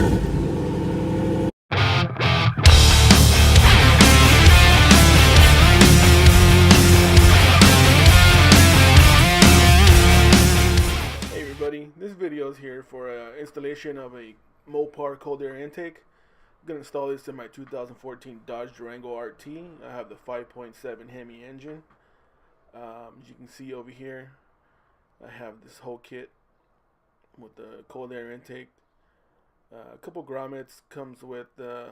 Hey everybody, this video is here for installation of a Mopar Cold Air intake. I'm going to install this in my 2014 Dodge Durango RT. I have the 5.7 Hemi engine. As you can see over here, I have this whole kit with the cold air intake. A couple grommets, comes with the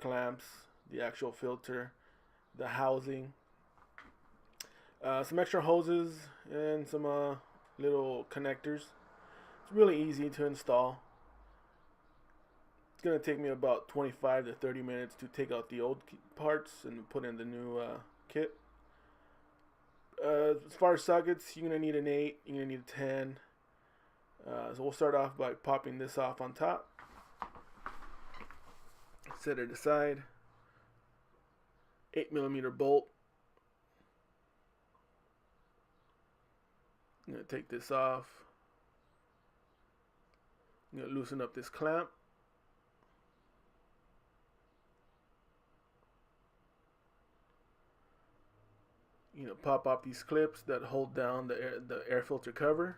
clamps, the actual filter, the housing, some extra hoses, and some little connectors. It's really easy to install. It's going to take me about 25 to 30 minutes to take out the old parts and put in the new kit. As far as sockets, you're going to need an 8, you're going to need a 10. So we'll start off by popping this off on top. Set it aside. 8mm bolt. I'm going to take this off. I'm going to loosen up this clamp. Pop off these clips that hold down the air filter cover.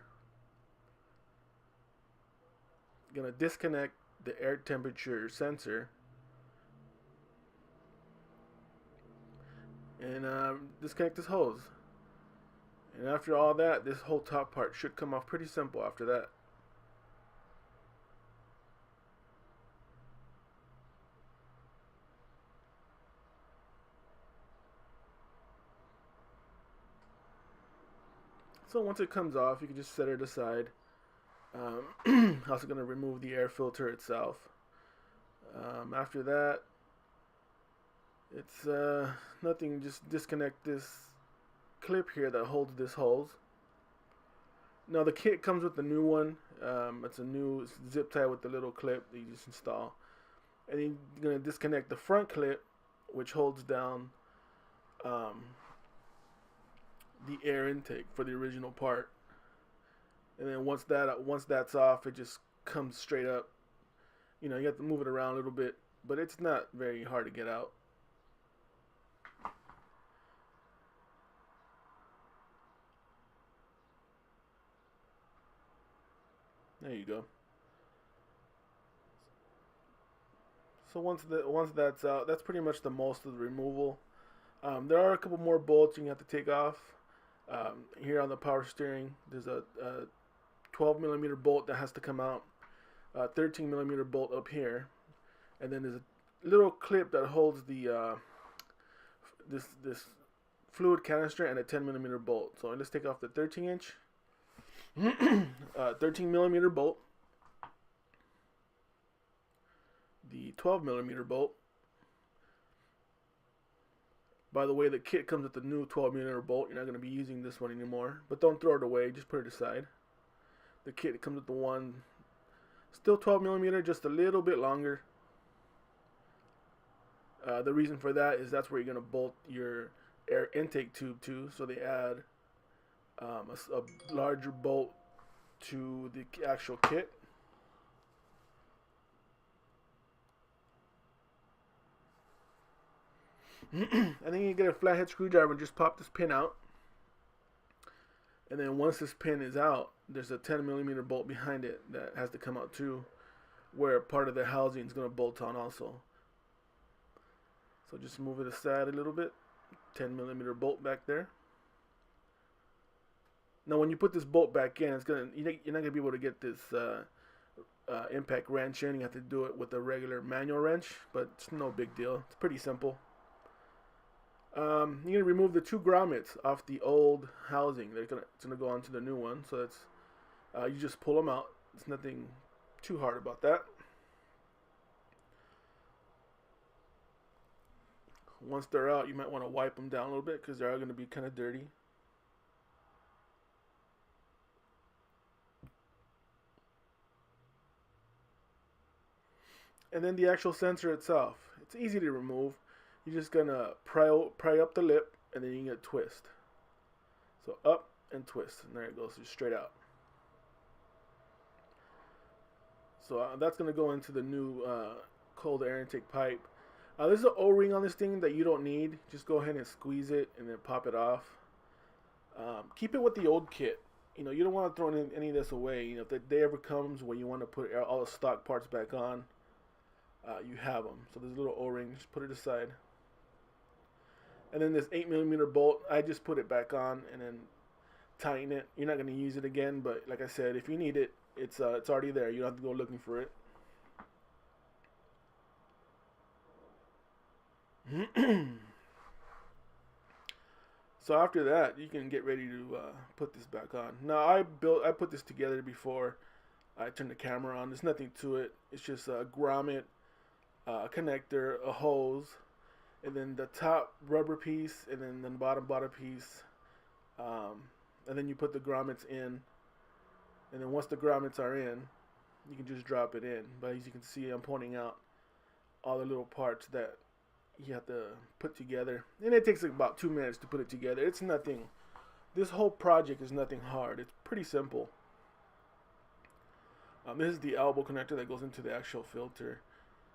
I'm going to disconnect the air temperature sensor. And disconnect this hose. And after all that, this whole top part should come off pretty simple after that. So once it comes off, you can just set it aside. Also going to remove the air filter itself. After that, it's nothing, just disconnect this clip here that holds this hose. Now the kit comes with the new one. It's a new zip tie with the little clip that you just install. And then you're going to disconnect the front clip, which holds down the air intake for the original part. And then once that's off, it just comes straight up. You have to move it around a little bit, but it's not very hard to get out. There you go. So once that's out, that's pretty much the most of the removal. There are a couple more bolts you have to take off. Here on the power steering, there's a 12mm bolt that has to come out, 13mm bolt up here, and then there's a little clip that holds the this fluid canister and a 10mm bolt. So let's take off the 13-inch. 13mm bolt, the 12mm bolt. By the way, the kit comes with the new 12mm bolt. You're not going to be using this one anymore, but don't throw it away, just put it aside. The kit comes with the one, still 12mm, just a little bit longer. The reason for that is that's where you're going to bolt your air intake tube to, so they add a larger bolt to the actual kit. And then you get a flathead screwdriver and just pop this pin out. And then once this pin is out, there's a 10mm bolt behind it that has to come out too, where part of the housing is going to bolt on also. So just move it aside a little bit. 10mm bolt back there. Now when you put this bolt back in, you're not going to be able to get this impact wrench in. You have to do it with a regular manual wrench, but it's no big deal. It's pretty simple. You're going to remove the 2 grommets off the old housing. It's going to go onto the new one. So it's you just pull them out. It's nothing too hard about that. Once they're out, you might want to wipe them down a little bit because they are going to be kind of dirty. And then the actual sensor itself. It's easy to remove. You're just going to pry up the lip, and then you get a twist. So up and twist, and there it goes, just straight out. So that's going to go into the new cold air intake pipe. There's an O-ring on this thing that you don't need. Just go ahead and squeeze it and then pop it off. Keep it with the old kit. You don't want to throw any of this away. If the day ever comes when you want to put all the stock parts back on, you have them. So there's a little O-ring. Just put it aside. And then this 8mm bolt, I just put it back on and then tighten it. You're not going to use it again, but like I said, if you need it, it's already there. You don't have to go looking for it. So after that, you can get ready to put this back on. Now I put this together before I turned the camera on. There's nothing to it. It's just a grommet, a connector, a hose, and then the top rubber piece, and then the bottom piece, and then you put the grommets in. And then once the grommets are in, you can just drop it in. But as you can see, I'm pointing out all the little parts that you have to put together, and it takes about 2 minutes to put it together. It's nothing. This whole project is nothing hard. It's pretty simple. This is the elbow connector that goes into the actual filter,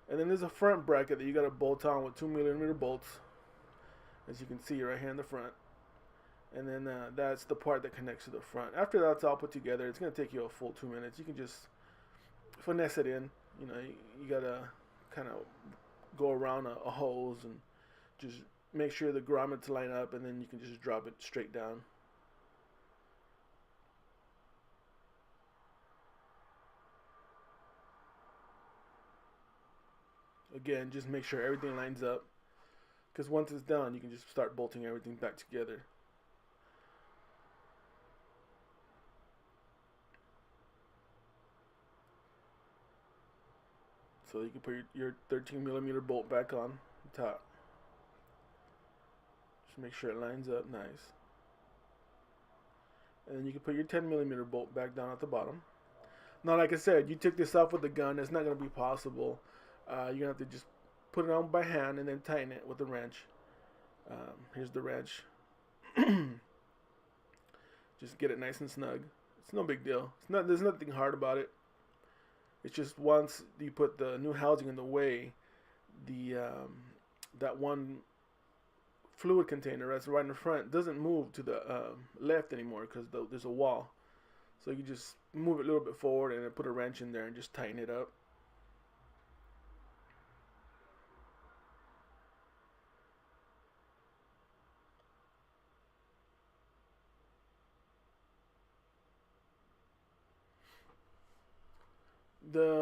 and then there's a front bracket that you got to bolt on with 2mm bolts, as you can see right here in the front. And then that's the part that connects to the front. After that's all put together, it's going to take you a full 2 minutes. You can just finesse it in. You got to kind of go around a hose and just make sure the grommets line up, and then you can just drop it straight down. Again, just make sure everything lines up, because once it's done, you can just start bolting everything back together. So you can put your 13mm bolt back on the top. Just make sure it lines up nice. And then you can put your 10mm bolt back down at the bottom. Now, like I said, you took this off with a gun. That's not going to be possible. You're going to have to just put it on by hand and then tighten it with a wrench. Here's the wrench. Just get it nice and snug. It's no big deal. There's nothing hard about it. It's just once you put the new housing in the way, that one fluid container that's right in the front doesn't move to the left anymore, because there's a wall. So you just move it a little bit forward and then put a wrench in there and just tighten it up.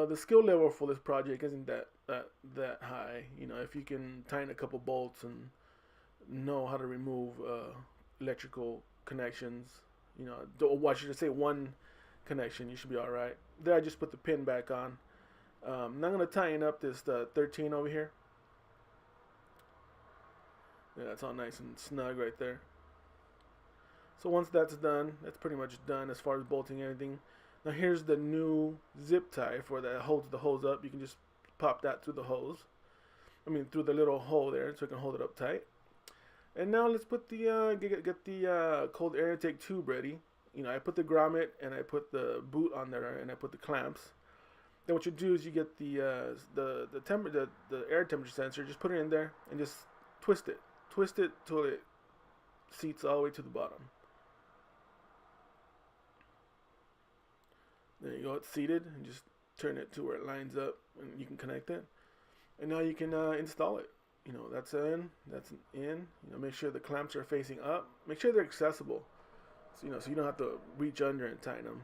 The skill level for this project isn't that high. If you can tighten a couple bolts and know how to remove electrical connections, I should say one connection, you should be all right. There, I just put the pin back on. Now I'm going to tighten up this 13 over here. Yeah, that's all nice and snug right there. So once that's done, that's pretty much done as far as bolting everything. Now here's the new zip tie for that holds the hose up. You can just pop that through the hose. Through the little hole there, so it can hold it up tight. And now let's put the get the cold air intake tube ready. I put the grommet and I put the boot on there and I put the clamps. Then what you do is you get the air temperature sensor. Just put it in there and just twist it till it seats all the way to the bottom. There you go, it's seated, and just turn it to where it lines up and you can connect it. And now you can install it. That's in, that's in. Make sure the clamps are facing up. Make sure they're accessible. So you don't have to reach under and tighten them.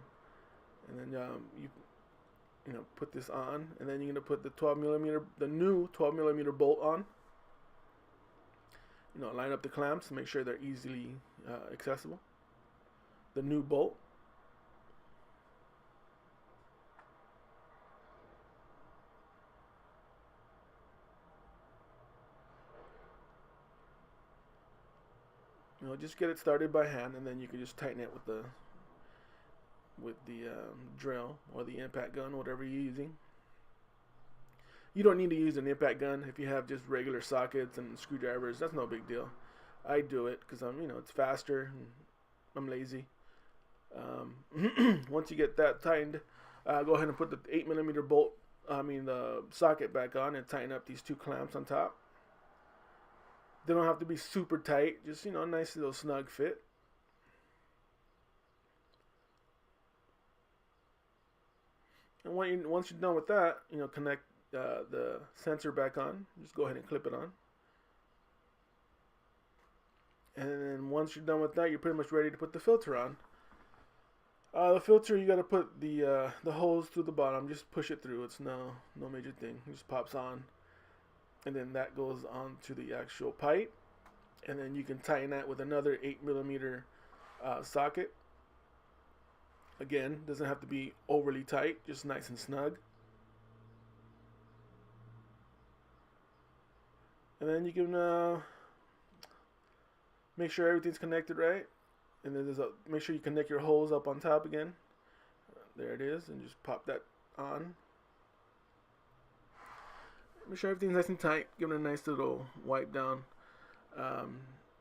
And then you put this on, and then you're gonna put the new 12mm bolt on. Line up the clamps and make sure they're easily accessible. The new bolt. Just get it started by hand, and then you can just tighten it with the drill or the impact gun, whatever you're using. You don't need to use an impact gun if you have just regular sockets and screwdrivers. That's no big deal. I do it because it's faster and I'm lazy. Once you get that tightened, Go ahead and put the 8mm bolt, the socket back on, and tighten up these two clamps on top. They don't have to be super tight, just a nice little snug fit. And once you're done with that, connect the sensor back on. Just go ahead and clip it on. And then once you're done with that, you're pretty much ready to put the filter on. The filter, you got to put the hose through the bottom. Just push it through. It's no major thing. It just pops on, and then that goes on to the actual pipe. And then you can tighten that with another 8mm socket. Again, doesn't have to be overly tight, just nice and snug. And then you can make sure everything's connected right. And then make sure you connect your hose up on top again. There it is, and just pop that on. Make sure everything's nice and tight. Give it a nice little wipe down. Then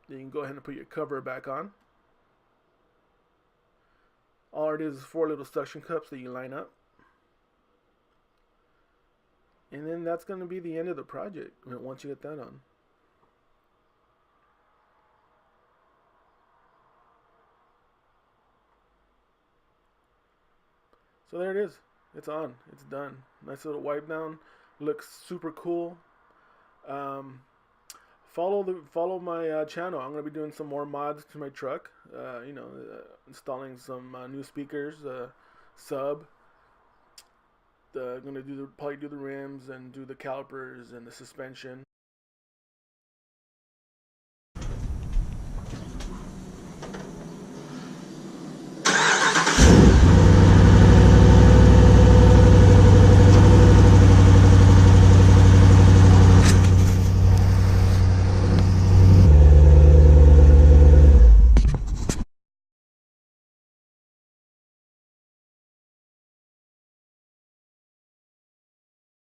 you can go ahead and put your cover back on. All it is 4 little suction cups that you line up. And then that's going to be the end of the project once you get that on. So there it is. It's on. It's done. Nice little wipe down. Looks super cool. Follow my channel. I'm gonna be doing some more mods to my truck. Installing some new speakers, sub. I'm gonna probably do the rims and do the calipers and the suspension.